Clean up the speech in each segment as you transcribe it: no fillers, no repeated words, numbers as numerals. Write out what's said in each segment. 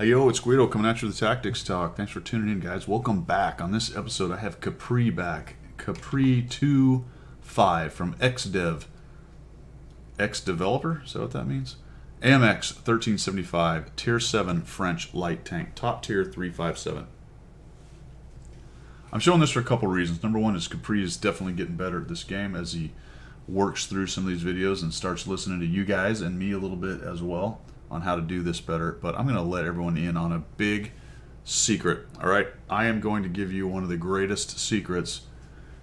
Hey yo, it's Guido coming at you with the Tactics Talk. Thanks for tuning in, guys. Welcome back. On this episode, I have Kapri back. Kapri 2.5 from XDev. X-Developer? Is that what that means? AMX 1375, Tier 7 French light tank. Top tier 357. I'm showing this for a couple reasons. Number one is Kapri is definitely getting better at this game as he works through some of these videos and starts listening to you guys and me a little bit as well on how to do this better. But I'm going to let everyone in on a big secret. All right, I am going to give you one of the greatest secrets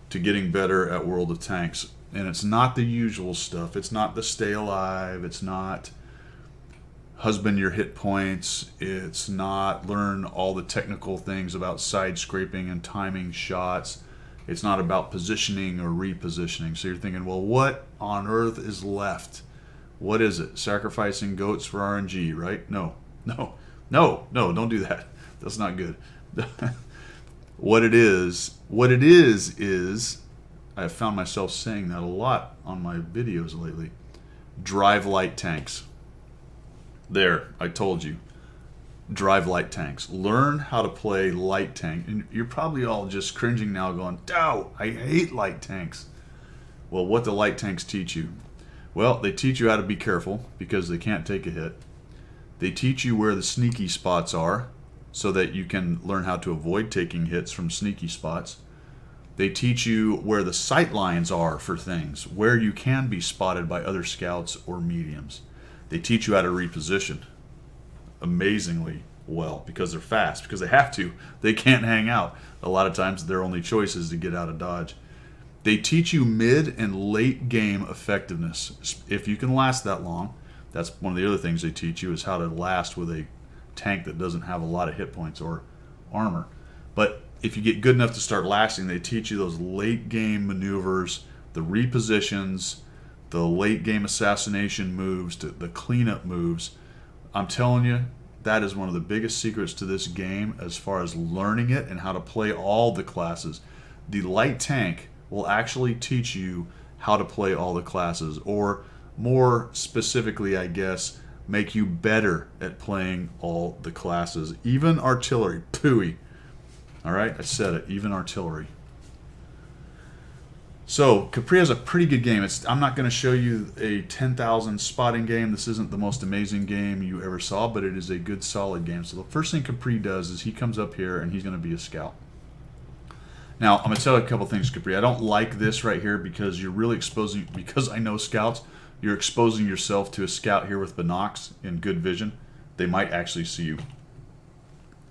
to getting better at World of Tanks. And it's not the usual stuff. It's not the stay alive. It's not husband your hit points. It's not learn all the technical things about side scraping and timing shots. It's not about positioning or repositioning. So you're thinking, well, what on earth is left? What is it? Sacrificing goats for RNG, right? No, don't do that. That's not good. What it is I've found myself saying that a lot on my videos lately. Drive light tanks. There, I told you. Drive light tanks. Learn how to play light tank. And you're probably all just cringing now going, "Dow, I hate light tanks." Well, what do light tanks teach you? Well, they teach you how to be careful because they can't take a hit. They teach you where the sneaky spots are so that you can learn how to avoid taking hits from sneaky spots. They teach you where the sight lines are for things, where you can be spotted by other scouts or mediums. They teach you how to reposition amazingly well because they're fast, because they have to. They can't hang out. A lot of times their only choice is to get out of dodge. They teach you mid and late game effectiveness. If you can last that long, that's one of the other things they teach you is how to last with a tank that doesn't have a lot of hit points or armor. But if you get good enough to start lasting, they teach you those late game maneuvers, the repositions, the late game assassination moves, the cleanup moves. I'm telling you, that is one of the biggest secrets to this game as far as learning it and how to play all the classes. The light tank will actually teach you how to play all the classes, or more specifically, I guess, make you better at playing all the classes. Even artillery, pooey. All right, I said it, even artillery. So, Kapri has a pretty good game. I'm not going to show you a 10,000 spotting game. This isn't the most amazing game you ever saw, but it is a good, solid game. So the first thing Kapri does is he comes up here and he's going to be a scout. Now, I'm going to tell you a couple things, Kapri. I don't like this right here because you're really exposing, because I know scouts, you're exposing yourself to a scout here with binocs in good vision. They might actually see you.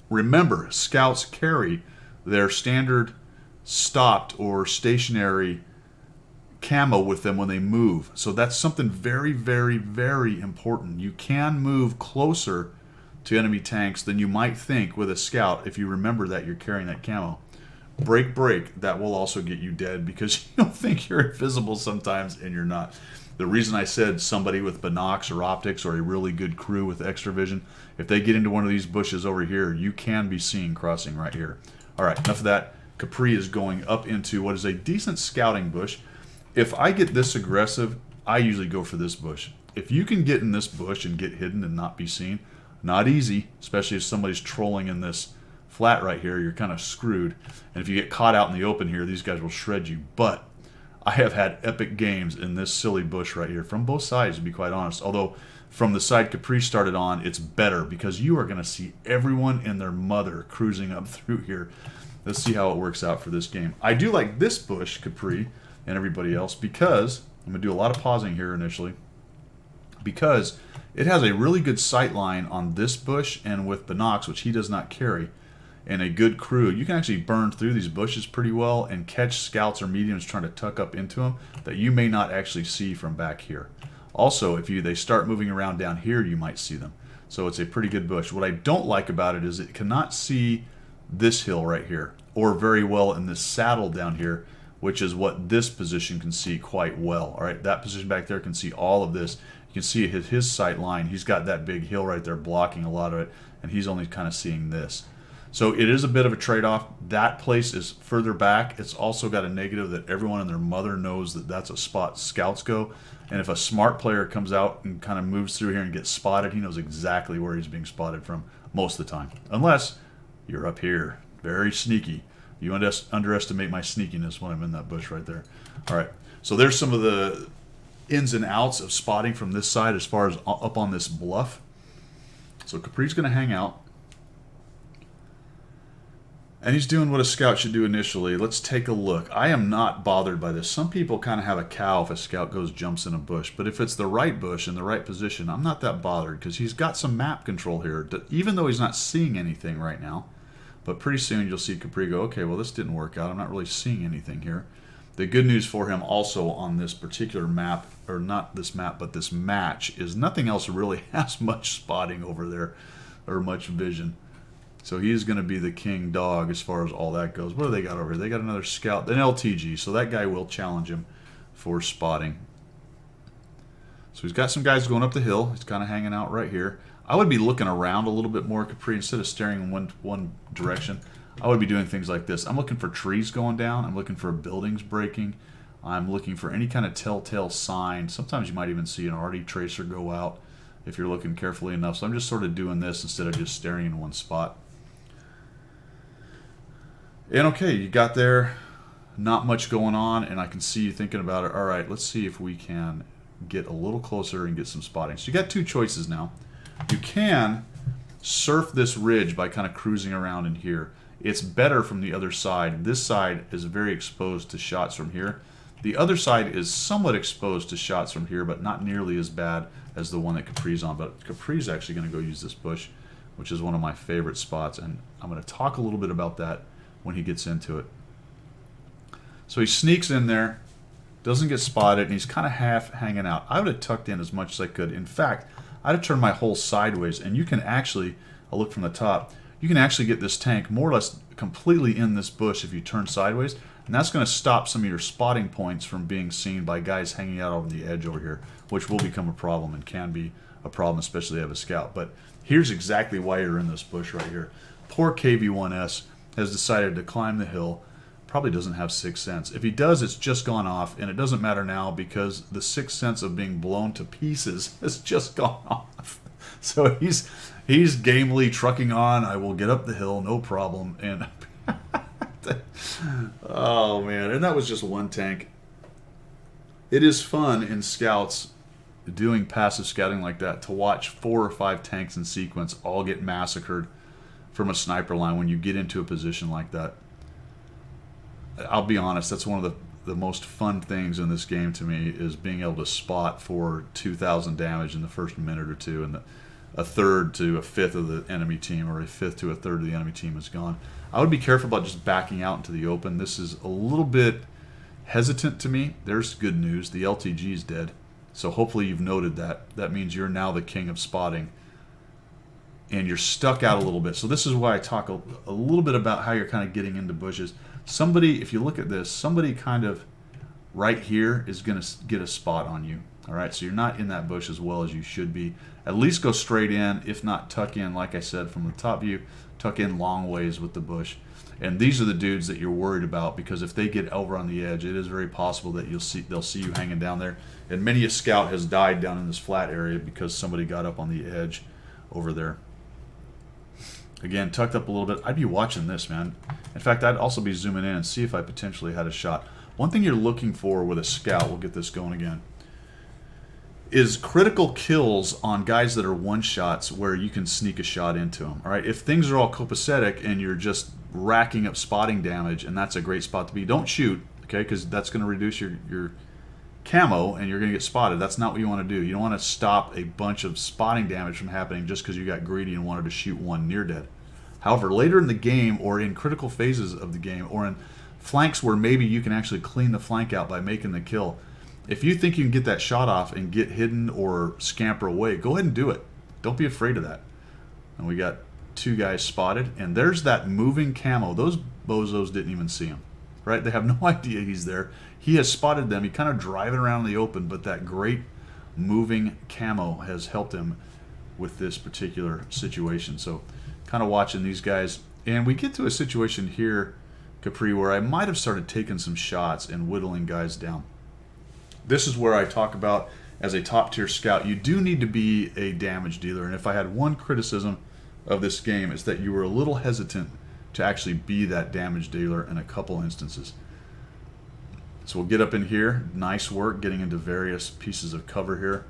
Remember, scouts carry their standard stopped or stationary camo with them when they move. So that's something very, very, very important. You can move closer to enemy tanks than you might think with a scout if you remember that you're carrying that camo. Break, that will also get you dead because you don't think you're invisible sometimes and you're not. The reason I said somebody with binocs or optics or a really good crew with extra vision, if they get into one of these bushes over here, you can be seen crossing right here. All right, enough of that. Kapri is going up into what is a decent scouting bush. If I get this aggressive, I usually go for this bush. If you can get in this bush and get hidden and not be seen, not easy, especially if somebody's trolling in this flat right here, you're kind of screwed. And if you get caught out in the open here, these guys will shred you. But I have had epic games in this silly bush right here from both sides, to be quite honest. Although from the side Kapri started on, it's better because you are going to see everyone and their mother cruising up through here. Let's see how it works out for this game. I do like this bush, Kapri, and everybody else, because I'm going to do a lot of pausing here initially, because it has a really good sight line on this bush, and with binocs, which he does not carry, and a good crew, you can actually burn through these bushes pretty well and catch scouts or mediums trying to tuck up into them that you may not actually see from back here. Also, if they start moving around down here, you might see them. So it's a pretty good bush. What I don't like about it is it cannot see this hill right here, or very well in this saddle down here, which is what this position can see quite well. All right, that position back there can see all of this. You can see his sight line. He's got that big hill right there blocking a lot of it, and he's only kind of seeing this. So it is a bit of a trade-off. That place is further back. It's also got a negative that everyone and their mother knows that that's a spot scouts go. And if a smart player comes out and kind of moves through here and gets spotted, he knows exactly where he's being spotted from. most of the time. Unless you're up here. Very sneaky. You underestimate my sneakiness when I'm in that bush right there. All right. So there's some of the ins and outs of spotting from this side as far as up on this bluff. So Kapri's going to hang out. And he's doing what a scout should do initially. Let's take a look. I am not bothered by this. Some people kind of have a cow if a scout jumps in a bush. But if it's the right bush in the right position, I'm not that bothered because he's got some map control here. Even though he's not seeing anything right now. But pretty soon you'll see Kapri go, okay, well, this didn't work out. I'm not really seeing anything here. The good news for him also on this particular map, or not this map, but this match, is nothing else really has much spotting over there or much vision. So he's going to be the king dog as far as all that goes. What do they got over here? They got another scout, an LTG, so that guy will challenge him for spotting. So he's got some guys going up the hill. He's kind of hanging out right here. I would be looking around a little bit more, Kapri, instead of staring in one direction. I would be doing things like this. I'm looking for trees going down. I'm looking for buildings breaking. I'm looking for any kind of telltale sign. Sometimes you might even see an RD tracer go out if you're looking carefully enough. So I'm just sort of doing this instead of just staring in one spot. And okay, you got there, not much going on, and I can see you thinking about it. All right, let's see if we can get a little closer and get some spotting. So you got two choices now. You can surf this ridge by kind of cruising around in here. It's better from the other side. This side is very exposed to shots from here. The other side is somewhat exposed to shots from here, but not nearly as bad as the one that Kapri's on. But Kapri's actually going to go use this bush, which is one of my favorite spots, and I'm going to talk a little bit about that when he gets into it. So he sneaks in there, doesn't get spotted, and he's kind of half hanging out. I would have tucked in as much as I could. In fact, I'd have turned my hole sideways, and you can actually, I'll look from the top, you can actually get this tank more or less completely in this bush if you turn sideways, and that's going to stop some of your spotting points from being seen by guys hanging out over the edge over here, which will become a problem and can be a problem, especially if you have a scout. But here's exactly why you're in this bush right here. Poor KV1S has decided to climb the hill. Probably doesn't have sixth sense. If he does, it's just gone off, and it doesn't matter now because the sixth sense of being blown to pieces has just gone off. So he's gamely trucking on. I will get up the hill, no problem. And oh man, and that was just one tank. It is fun in scouts doing passive scouting like that to watch 4 or 5 tanks in sequence all get massacred from a sniper line when you get into a position like that. I'll be honest, that's one of the most fun things in this game to me is being able to spot for 2,000 damage in the first minute or two, and a third to a fifth of the enemy team or a fifth to a third of the enemy team is gone. I would be careful about just backing out into the open. This is a little bit hesitant to me. There's good news. The LTG is dead. So hopefully you've noted that. That means you're now the king of spotting. And you're stuck out a little bit. So this is why I talk a little bit about how you're kind of getting into bushes. Somebody, if you look at this, somebody kind of right here is going to get a spot on you. All right, so you're not in that bush as well as you should be. At least go straight in, if not tuck in, like I said, from the top view, tuck in long ways with the bush. And these are the dudes that you're worried about, because if they get over on the edge, it is very possible that they'll see you hanging down there. And many a scout has died down in this flat area because somebody got up on the edge over there. Again, tucked up a little bit. I'd be watching this, man. In fact, I'd also be zooming in and see if I potentially had a shot. One thing you're looking for with a scout, we'll get this going again, is critical kills on guys that are one-shots where you can sneak a shot into them. All right, if things are all copacetic and you're just racking up spotting damage, and that's a great spot to be, don't shoot, okay, because that's going to reduce your camo and you're going to get spotted. That's not what you want to do. You don't want to stop a bunch of spotting damage from happening just because you got greedy and wanted to shoot one near dead. However, later in the game or in critical phases of the game or in flanks where maybe you can actually clean the flank out by making the kill, if you think you can get that shot off and get hidden or scamper away, go ahead and do it. Don't be afraid of that. And we got 2 guys spotted, and there's that moving camo. Those bozos didn't even see him, right? They have no idea he's there. He has spotted them. He kind of driving around in the open, but that great moving camo has helped him with this particular situation. So kind of watching these guys. And we get to a situation here, Kapri, where I might have started taking some shots and whittling guys down. This is where I talk about, as a top-tier scout, you do need to be a damage dealer. And if I had one criticism of this game is that you were a little hesitant to actually be that damage dealer in a couple instances. So we'll get up in here. Nice work getting into various pieces of cover here.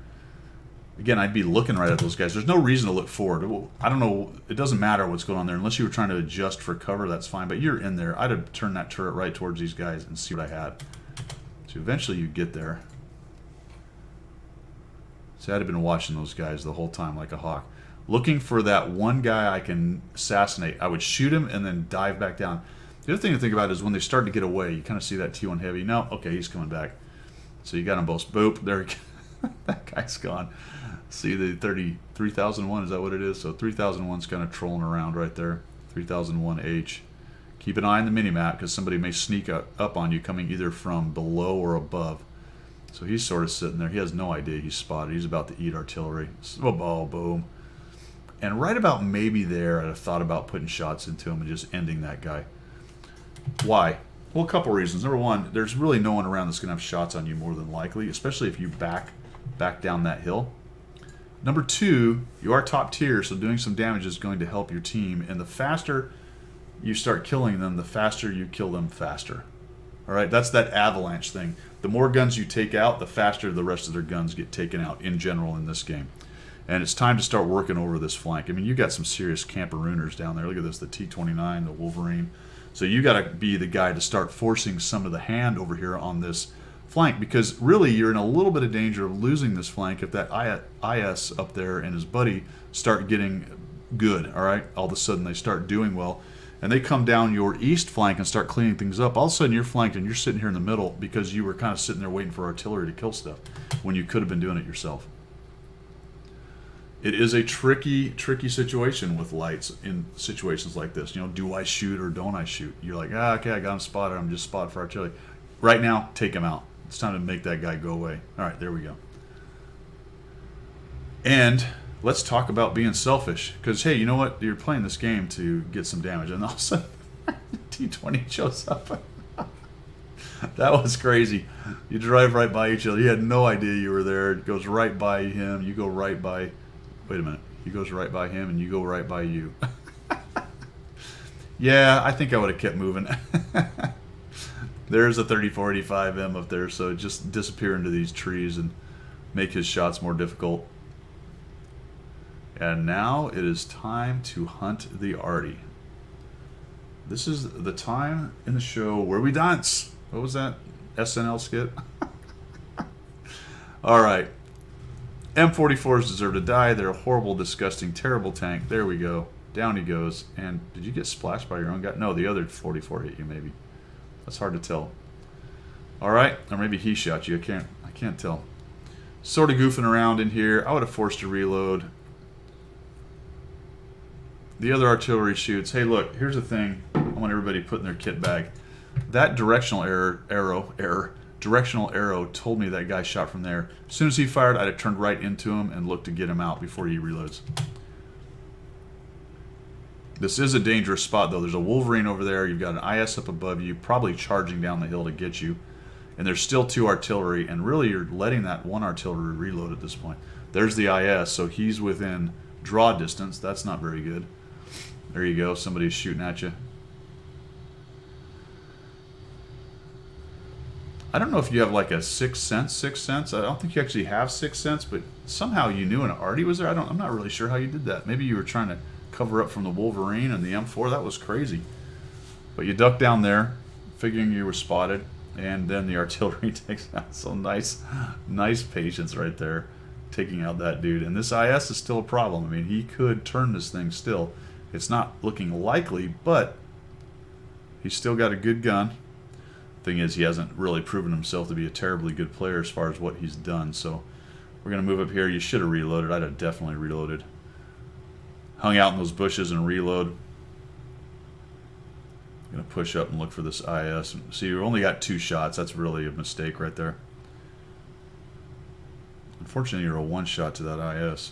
Again, I'd be looking right at those guys. There's no reason to look forward. I don't know. It doesn't matter what's going on there. Unless you were trying to adjust for cover, that's fine. But you're in there. I'd have turned that turret right towards these guys and see what I had. So eventually you get there. See, I'd have been watching those guys the whole time like a hawk. Looking for that one guy I can assassinate. I would shoot him and then dive back down. The other thing to think about is when they start to get away, you kind of see that T1 heavy. No, okay, he's coming back. So you got them both. Boop, there he goes. That guy's gone. See the 3001, is that what it is? So 3001's kind of trolling around right there. 3001H. Keep an eye on the mini-map because somebody may sneak up on you coming either from below or above. So he's sort of sitting there. He has no idea he's spotted. He's about to eat artillery. Oh, boom. And right about maybe there, I'd have thought about putting shots into him and just ending that guy. Why? Well, a couple reasons. Number one, there's really no one around that's going to have shots on you more than likely, especially if you back down that hill. Number two, you are top tier, so doing some damage is going to help your team. And the faster you start killing them, the faster you kill them faster. All right, that's that avalanche thing. The more guns you take out, the faster the rest of their guns get taken out in general in this game. And it's time to start working over this flank. I mean, you got some serious camperooners down there. Look at this, the T-29, the Wolverine. So you got to be the guy to start forcing some of the hand over here on this flank, because really you're in a little bit of danger of losing this flank if that IS up there and his buddy start getting good. All right, all of a sudden they start doing well, and they come down your east flank and start cleaning things up. All of a sudden you're flanked and you're sitting here in the middle because you were kind of sitting there waiting for artillery to kill stuff when you could have been doing it yourself. It is a tricky situation with lights in situations like this. You know, do I shoot or don't I shoot? You're like, okay, I got him spotted. I'm just spotted for artillery. Right now, take him out. It's time to make that guy go away. All right, there we go. And let's talk about being selfish. Because, hey, you know what? You're playing this game to get some damage. And all of a sudden, T-20 shows up. That was crazy. You drive right by each other. You had no idea you were there. It goes right by him. You go right by... Wait a minute. He goes right by him, and you go right by you. Yeah, I think I would have kept moving. There's a 3485M up there, so just disappear into these trees and make his shots more difficult. And now it is time to hunt the arty. This is the time in the show where we dance. What was that SNL skit? All right. M44s deserve to die. They're a horrible, disgusting, terrible tank. There we go. Down he goes. And did you get splashed by your own guy? No, the other 44 hit you maybe. That's hard to tell. All right, or maybe he shot you. I can't tell. Sort of goofing around in here. I would have forced a reload. The other artillery shoots. Hey, look, here's the thing. I want everybody put in their kit bag. That directional arrow told me that guy shot from there. As soon as he fired, I'd have turned right into him and looked to get him out before he reloads. This is a dangerous spot, though. There's a Wolverine over there. You've got an IS up above you, probably charging down the hill to get you. And there's still two artillery, and really you're letting that one artillery reload at this point. There's the IS, so he's within draw distance. That's not very good. There you go. Somebody's shooting at you. I don't know if you have like a sixth sense. I don't think you actually have sixth sense, but somehow you knew an arty was there. I'm not really sure how you did that. Maybe you were trying to cover up from the Wolverine and the M4. That was crazy. But you ducked down there, figuring you were spotted, and then the artillery takes out. So nice patience right there, taking out that dude. And this IS is still a problem. I mean, he could turn this thing still. It's not looking likely, but he's still got a good gun. Thing is, he hasn't really proven himself to be a terribly good player as far as what he's done. So we're going to move up here. You should have reloaded. I'd have definitely reloaded. Hung out in those bushes and reload. I'm going to push up and look for this IS. See, you only got 2 shots. That's really a mistake right there. Unfortunately, you're a 1-shot to that IS.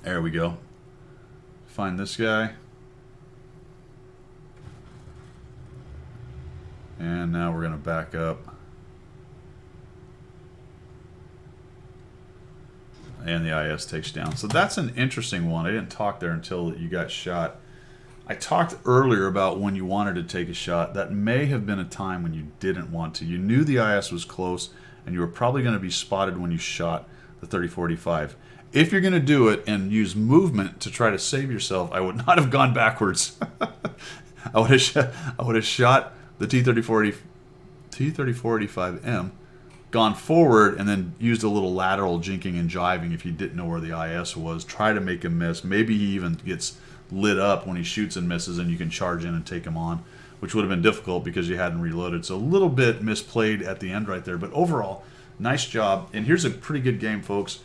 There we go. Find this guy. And now we're going to back up. and the IS takes you down. So that's an interesting one. I didn't talk there until you got shot. I talked earlier about when you wanted to take a shot. That may have been a time when you didn't want to. You knew the IS was close, and you were probably going to be spotted when you shot the 30-45. If you're going to do it and use movement to try to save yourself, I would not have gone backwards. I would have shot the T-30-45M, gone forward, and then used a little lateral jinking and jiving if you didn't know where the IS was. Try to make him miss. Maybe he even gets lit up when he shoots and misses, and you can charge in and take him on, which would have been difficult because you hadn't reloaded. So a little bit misplayed at the end right there, but overall, nice job. And here's a pretty good game, folks.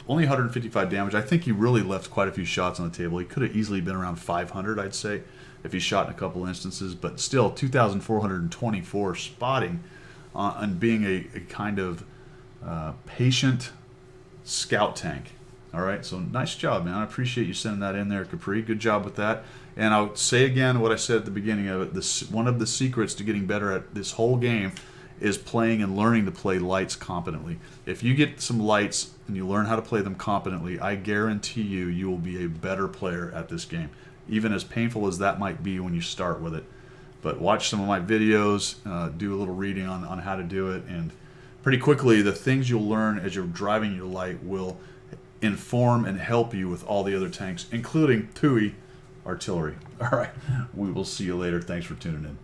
Only 155 damage. I think he really left quite a few shots on the table. He could have easily been around 500, I'd say, if he shot in a couple instances, but still 2,424 spotting and being a kind of patient scout tank. All right, so nice job, man. I appreciate you sending that in there, Kapri. Good job with that. And I'll say again what I said at the beginning of it. One of the secrets to getting better at this whole game is playing and learning to play lights competently. If you get some lights and you learn how to play them competently, I guarantee you will be a better player at this game, even as painful as that might be when you start with it. But watch some of my videos, do a little reading on how to do it, and pretty quickly the things you'll learn as you're driving your light will inform and help you with all the other tanks, including TUI artillery. All right, we will see you later. Thanks for tuning in.